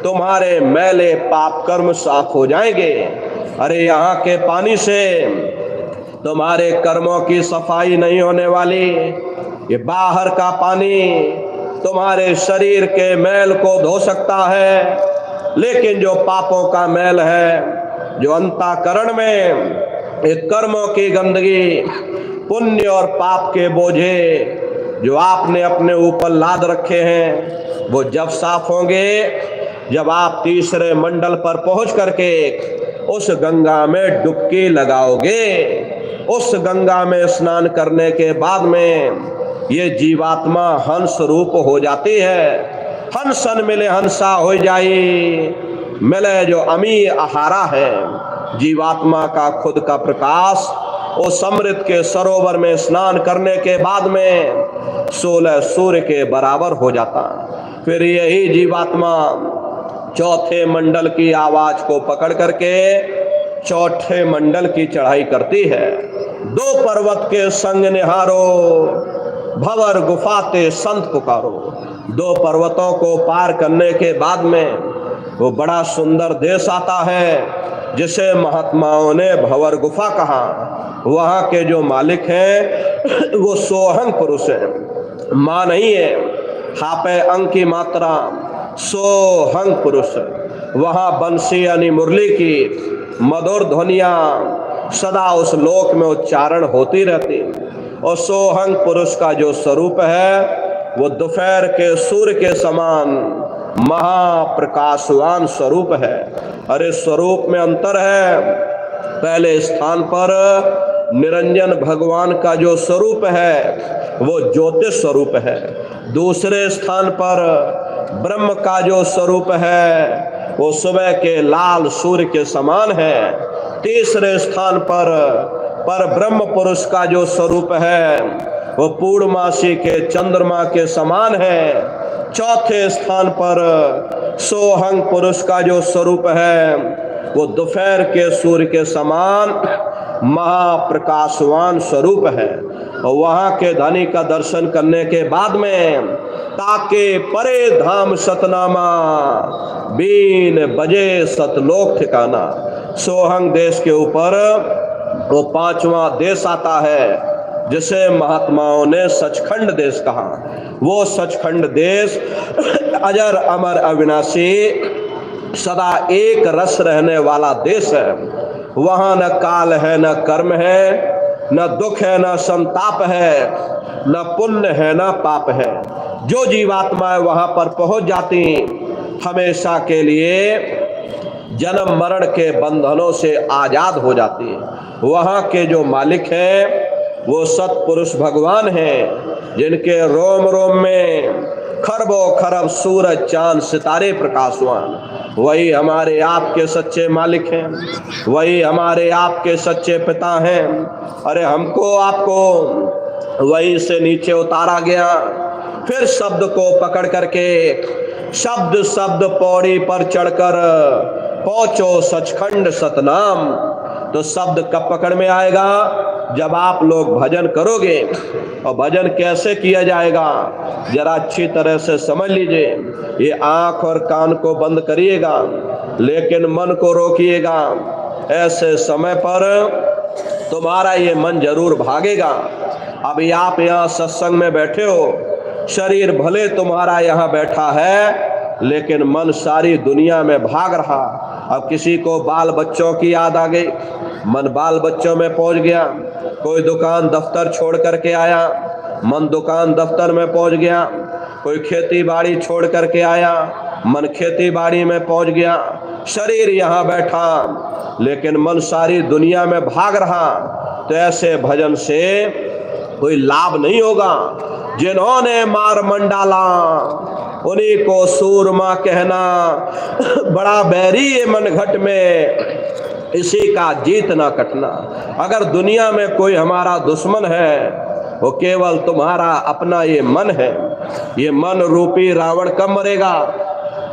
तुम्हारे मैले पाप कर्म साफ हो जाएंगे। अरे यहाँ के पानी से तुम्हारे कर्मों की सफाई नहीं होने वाली। ये बाहर का पानी तुम्हारे शरीर के मैल को धो सकता है, लेकिन जो पापों का मैल है, जो अंतःकरण में एक कर्मों की गंदगी, पुण्य और पाप के बोझे जो आपने अपने ऊपर लाद रखे हैं, वो जब साफ होंगे, जब आप तीसरे मंडल पर पहुंच करके उस गंगा में डुबकी लगाओगे। उस गंगा में स्नान करने के बाद में ये जीवात्मा हंस रूप हो जाती है। हंसन मिले हंसा हो जाई, मिले जो अमी आहारा है। जीवात्मा का खुद का प्रकाश उस अमृत के सरोवर में स्नान करने के बाद में 16 सूर्य के बराबर हो जाता। फिर यही जीवात्मा चौथे मंडल की आवाज को पकड़ करके चौथे मंडल की चढ़ाई करती है। 2 पर्वत के संग निहारो, भंवर गुफाते संत पुकारो। 2 पर्वतों को पार करने के बाद में वो बड़ा सुंदर देश आता है, जिसे महात्माओं ने भंवर गुफा कहा। वहां के जो मालिक हैं वो सोहंग पुरुष है, मां नहीं है। हापे अंग की मात्रा सोहंग पुरुष। वहां बंसी यानी मुरली की मधुर ध्वनियां सदा उस लोक में उच्चारण होती रहती। और सोहंग पुरुष का जो स्वरूप है वो दोपहर के सूर्य के समान महाप्रकाशवान स्वरूप है। अरे स्वरूप में अंतर है। पहले स्थान पर निरंजन भगवान का जो स्वरूप है वो ज्योतिष स्वरूप है। दूसरे स्थान पर ब्रह्म का जो स्वरूप है वो सुबह के लाल सूर्य के समान है। तीसरे स्थान पर ब्रह्म पुरुष का जो स्वरूप है वो पूर्णमासी के चंद्रमा के समान है। चौथे स्थान पर सोहंग पुरुष का जो स्वरूप है वो दोपहर के सूर्य के समान महाप्रकाशवान स्वरूप है। और वहां के धनी का दर्शन करने के बाद में ताके परे धाम सतनामा, बीन बजे सतलोक ठिकाना। सोहंग देश के ऊपर वो 5वां देश आता है, जिसे महात्माओं ने सचखंड देश कहा। वो सचखंड देश अजर अमर अविनाशी सदा एक रस रहने वाला देश है। वहां न काल है, न कर्म है, न दुख है, न संताप है, न पुण्य है, न पाप है। जो जीवात्माएं वहां पर पहुंच जाती हमेशा के लिए जन्म मरण के बंधनों से आजाद हो जाती। वहां के जो मालिक हैं वो सतपुरुष भगवान हैं, जिनके रोम रोम में खरबों खरब सूरज चांद सितारे प्रकाशवान। वही हमारे आपके सच्चे मालिक हैं, वही हमारे आपके सच्चे पिता हैं। अरे हमको आपको वही से नीचे उतारा गया। फिर शब्द को पकड़ करके शब्द शब्द पौड़ी पर चढ़कर पहुंचो सचखंड सतनाम। तो शब्द कब पकड़ में आएगा? जब आप लोग भजन करोगे। और भजन कैसे किया जाएगा जरा अच्छी तरह से समझ लीजिए। ये आंख और कान को बंद करिएगा, लेकिन मन को रोकिएगा। ऐसे समय पर तुम्हारा ये मन जरूर भागेगा। अभी आप यहाँ सत्संग में बैठे हो, शरीर भले तुम्हारा यहाँ बैठा है, लेकिन मन सारी दुनिया में भाग रहा। अब किसी को बाल बच्चों की याद आ गई, मन बाल बच्चों में पहुंच गया। कोई दुकान दफ्तर छोड़ करके आया, मन दुकान दफ्तर में पहुंच गया। कोई खेती बाड़ी छोड़ करके आया, मन खेती बाड़ी में पहुंच गया। शरीर यहाँ बैठा, लेकिन मन सारी दुनिया में भाग रहा। तो ऐसे भजन से कोई लाभ नहीं होगा। जिन्होंने मार मंडाला उन्हीं को सूरमा कहना, बड़ा बैरी ये मन घट में, इसी का जीत ना कटना। अगर दुनिया में कोई हमारा दुश्मन है, वो केवल तुम्हारा अपना ये मन है। ये मन रूपी रावण कब मरेगा?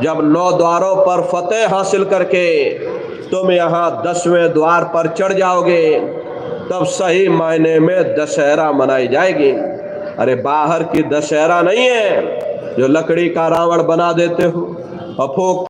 जब 9 द्वारों पर फतेह हासिल करके तुम यहाँ 10वें द्वार पर चढ़ जाओगे, तब सही मायने में दशहरा मनाई जाएगी। अरे बाहर की दशहरा नहीं है जो लकड़ी का रावण बना देते हो। अफोक